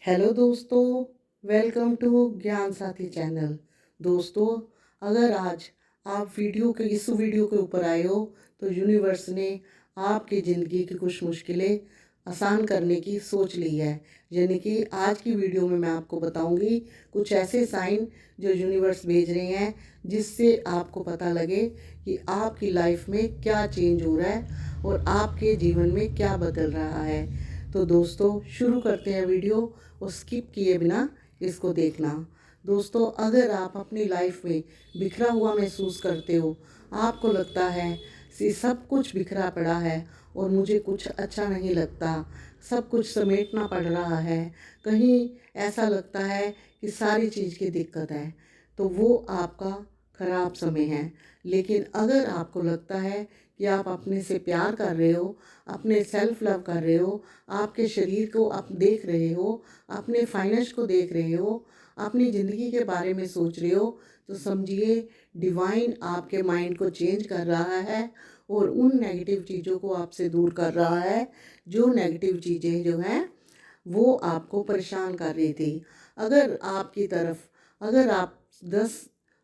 Hello दोस्तों, welcome to ज्ञान साथी चैनल। दोस्तों, अगर आज आप इस वीडियो के ऊपर आए हो तो यूनिवर्स ने आपकी ज़िंदगी की कुछ मुश्किलें आसान करने की सोच ली है। यानी कि आज की वीडियो में मैं आपको बताऊंगी कुछ ऐसे साइन जो यूनिवर्स भेज रहे हैं, जिससे आपको पता लगे कि आपकी लाइफ में क्या चेंज हो रहा है और आपके जीवन में क्या बदल रहा है। तो दोस्तों, शुरू करते हैं वीडियो और स्किप किए बिना इसको देखना। दोस्तों, अगर आप अपनी लाइफ में बिखरा हुआ महसूस करते हो, आपको लगता है कि सब कुछ बिखरा पड़ा है और मुझे कुछ अच्छा नहीं लगता, सब कुछ समेटना पड़ रहा है, कहीं ऐसा लगता है कि सारी चीज़ की दिक्कत है, तो वो आपका ख़राब समय है। लेकिन अगर आपको लगता है कि आप अपने से प्यार कर रहे हो, अपने सेल्फ लव कर रहे हो, आपके शरीर को आप देख रहे हो, अपने फाइनेंस को देख रहे हो, अपनी ज़िंदगी के बारे में सोच रहे हो, तो समझिए डिवाइन आपके माइंड को चेंज कर रहा है और उन नेगेटिव चीज़ों को आपसे दूर कर रहा है, जो नेगेटिव चीज़ें जो हैं वो आपको परेशान कर रही थी। अगर आप 10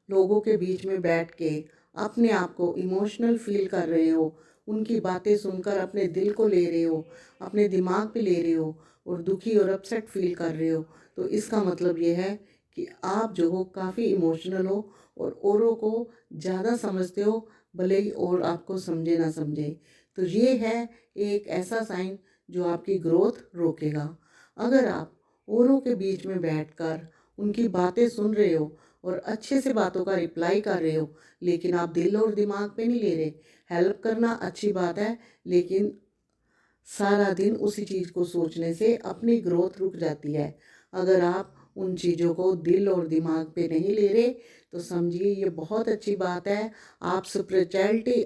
लोगों के बीच में बैठ के अपने आप को इमोशनल फील कर रहे हो, उनकी बातें सुनकर अपने दिल को ले रहे हो, अपने दिमाग पे ले रहे हो और दुखी और अपसेट फील कर रहे हो, तो इसका मतलब ये है कि आप जो हो काफ़ी इमोशनल हो और औरों को ज़्यादा समझते हो, भले ही और आपको समझे ना समझे। तो ये है एक ऐसा साइन जो आपकी ग्रोथ रोकेगा। अगर आप औरों के बीच में बैठकर उनकी बातें सुन रहे हो और अच्छे से बातों का रिप्लाई कर रहे हो, लेकिन आप दिल और दिमाग पे नहीं ले रहे। हेल्प करना अच्छी बात है, लेकिन सारा दिन उसी चीज़ को सोचने से अपनी ग्रोथ रुक जाती है। अगर आप उन चीज़ों को दिल और दिमाग पे नहीं ले रहे, तो समझिए ये बहुत अच्छी बात है। आप स्पिरिचुअलिटी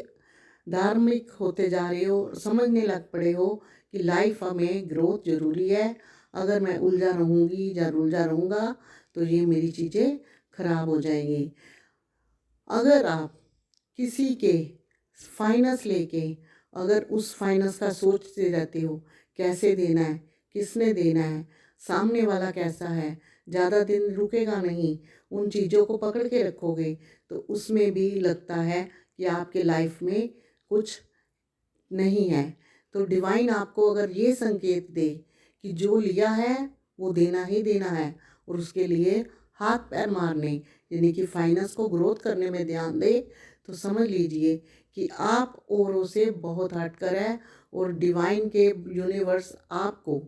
धार्मिक होते जा रहे हो, समझने लग पड़े हो कि लाइफ में ग्रोथ ज़रूरी है। अगर मैं उलझा रहूँगी या उलझा रहूँगा तो ये मेरी चीज़ें खराब हो जाएंगी। अगर आप किसी के फाइनेंस लेके अगर उस फाइनेंस का सोचते रहते हो, कैसे देना है, किसने देना है, सामने वाला कैसा है, ज़्यादा दिन रुकेगा नहीं, उन चीज़ों को पकड़ के रखोगे, तो उसमें भी लगता है कि आपके लाइफ में कुछ नहीं है। तो डिवाइन आपको अगर ये संकेत दे कि जो लिया है वो देना ही देना है और उसके लिए हाथ पैर मारने, यानी कि फाइनेंस को ग्रोथ करने में ध्यान दे, तो समझ लीजिए कि आप औरों से बहुत हटकर है और डिवाइन के यूनिवर्स आपको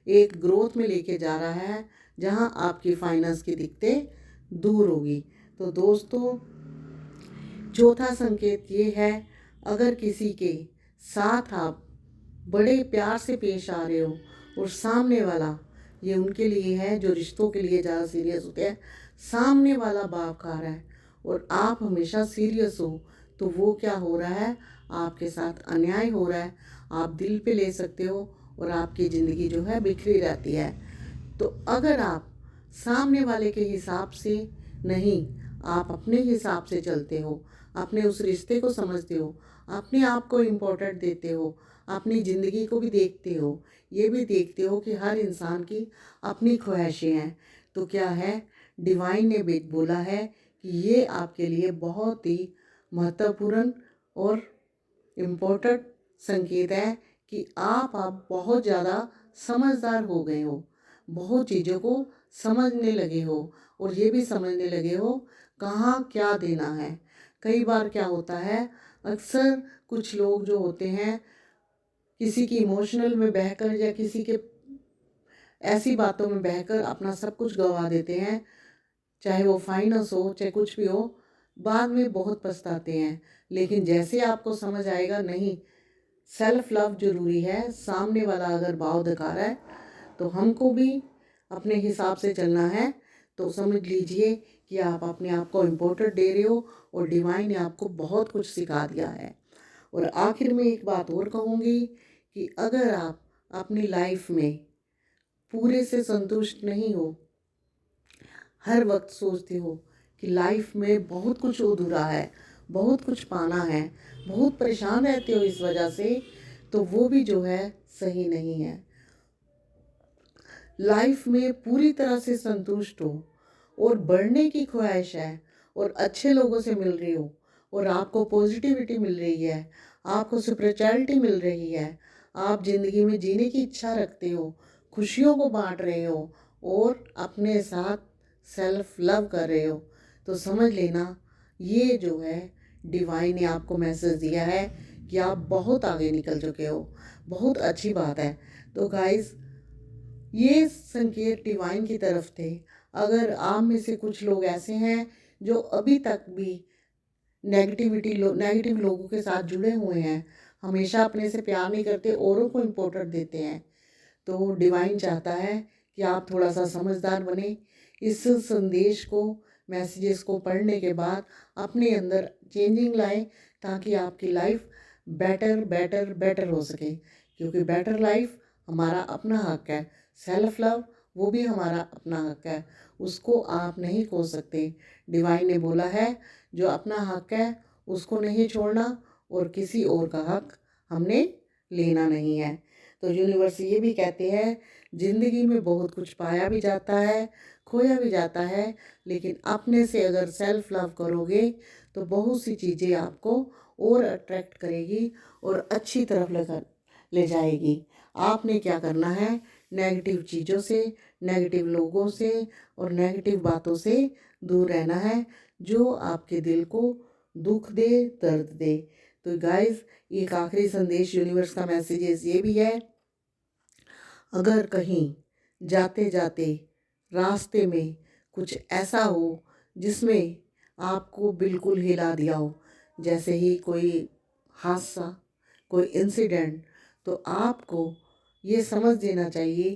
एक ग्रोथ में लेके जा रहा है, जहां आपकी फाइनेंस की दिक्कतें दूर होगी। तो दोस्तों, चौथा संकेत ये है, अगर किसी के साथ आप बड़े प्यार से पेश आ रहे हो और सामने वाला, ये उनके लिए है जो रिश्तों के लिए ज़्यादा सीरियस होते हैं, सामने वाला भाव खा रहा है और आप हमेशा सीरियस हो, तो वो क्या हो रहा है, आपके साथ अन्याय हो रहा है। आप दिल पे ले सकते हो और आपकी ज़िंदगी जो है बिखरी रहती है। तो अगर आप सामने वाले के हिसाब से नहीं, आप अपने हिसाब से चलते हो, अपने उस रिश्ते को समझते हो, अपने आप को इम्पोर्टेंट देते हो, अपनी ज़िंदगी को भी देखते हो, ये भी देखते हो कि हर इंसान की अपनी ख्वाहिशें हैं, तो क्या है, डिवाइन ने भी बोला है कि ये आपके लिए बहुत ही महत्वपूर्ण और इम्पोर्टेंट संकेत है कि आप बहुत ज़्यादा समझदार हो गए हो, बहुत चीज़ों को समझने लगे हो और ये भी समझने लगे हो कहाँ क्या देना है। कई बार क्या होता है, अक्सर कुछ लोग जो होते हैं किसी की इमोशनल में बहकर या किसी के ऐसी बातों में बहकर अपना सब कुछ गंवा देते हैं, चाहे वो फाइनेंस हो चाहे कुछ भी हो, बाद में बहुत पछताते हैं। लेकिन जैसे आपको समझ आएगा नहीं, सेल्फ लव ज़रूरी है, सामने वाला अगर भाव दिखा रहा है तो हमको भी अपने हिसाब से चलना है, तो समझ लीजिए कि आप अपने आप को इम्पोर्टेंट दे रहे हो और डिवाइन ने आपको बहुत कुछ सिखा दिया है। और आखिर में एक बात और कहूँगी कि अगर आप अपनी लाइफ में पूरे से संतुष्ट नहीं हो, हर वक्त सोचते हो कि लाइफ में बहुत कुछ अधूरा है, बहुत कुछ पाना है, बहुत परेशान रहते हो इस वजह से, तो वो भी जो है सही नहीं है। लाइफ में पूरी तरह से संतुष्ट हो और बढ़ने की ख्वाहिश है और अच्छे लोगों से मिल रही हो और आपको पॉजिटिविटी मिल रही है, आपको स्पिरिचुअलिटी मिल रही है, आप ज़िंदगी में जीने की इच्छा रखते हो, खुशियों को बांट रहे हो और अपने साथ सेल्फ लव कर रहे हो, तो समझ लेना ये जो है डिवाइन ने आपको मैसेज दिया है कि आप बहुत आगे निकल चुके हो। बहुत अच्छी बात है। तो गाइस, ये संकेत डिवाइन की तरफ थे। अगर आप में से कुछ लोग ऐसे हैं जो अभी तक भी नेगेटिव लोगों के साथ जुड़े हुए हैं, हमेशा अपने से प्यार नहीं करते, औरों को इम्पोर्टेंट देते हैं, तो डिवाइन चाहता है कि आप थोड़ा सा समझदार बने। इस संदेश को, मैसेजेस को पढ़ने के बाद अपने अंदर चेंजिंग लाएं, ताकि आपकी लाइफ बेटर बेटर बेटर हो सके, क्योंकि बेटर लाइफ हमारा अपना हक है। सेल्फ लव वो भी हमारा अपना हक है, उसको आप नहीं खो सकते। डिवाइन ने बोला है जो अपना हक है उसको नहीं छोड़ना और किसी और का हक हमने लेना नहीं है। तो यूनिवर्स ये भी कहते हैं ज़िंदगी में बहुत कुछ पाया भी जाता है, खोया भी जाता है, लेकिन अपने से अगर सेल्फ लव करोगे तो बहुत सी चीज़ें आपको और अट्रैक्ट करेगी और अच्छी तरफ ले जाएगी। आपने क्या करना है, नेगेटिव चीज़ों से, नेगेटिव लोगों से और नेगेटिव बातों से दूर रहना है जो आपके दिल को दुख दे, दर्द दे। तो गाइस, एक आखिरी संदेश यूनिवर्स का मैसेजेस ये भी है, अगर कहीं जाते जाते रास्ते में कुछ ऐसा हो जिसमें आपको बिल्कुल हिला दिया हो, जैसे ही कोई हादसा, कोई इंसिडेंट, तो आपको ये समझ देना चाहिए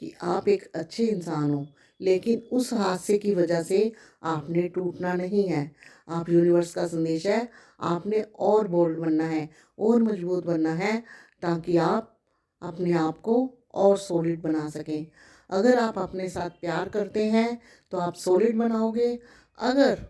कि आप एक अच्छे इंसान हो, लेकिन उस हादसे की वजह से आपने टूटना नहीं है। आप, यूनिवर्स का संदेश है, आपने और बोल्ड बनना है और मजबूत बनना है, ताकि आप अपने आप को और सॉलिड बना सकें। अगर आप अपने साथ प्यार करते हैं तो आप सॉलिड बनाओगे। अगर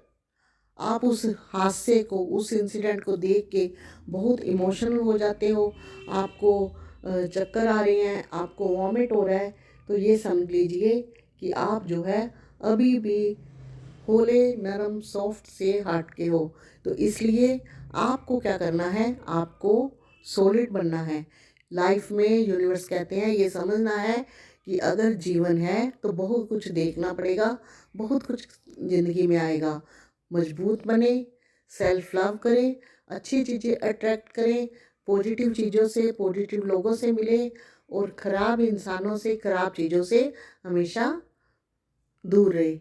आप उस हादसे को, उस इंसिडेंट को देख के बहुत इमोशनल हो जाते हो, आपको चक्कर आ रहे हैं, आपको वॉमिट हो रहा है, तो ये समझ लीजिए कि आप जो है अभी भी होले, नरम, सॉफ्ट से हार्ट के हो। तो इसलिए आपको क्या करना है, आपको सॉलिड बनना है। लाइफ में यूनिवर्स कहते हैं ये समझना है कि अगर जीवन है तो बहुत कुछ देखना पड़ेगा, बहुत कुछ ज़िंदगी में आएगा। मजबूत बने, सेल्फ लव करें, अच्छी चीज़ें अट्रैक्ट करें, पॉजिटिव चीज़ों से, पॉजिटिव लोगों से मिले और ख़राब इंसानों से, ख़राब चीज़ों से हमेशा दूर रहे।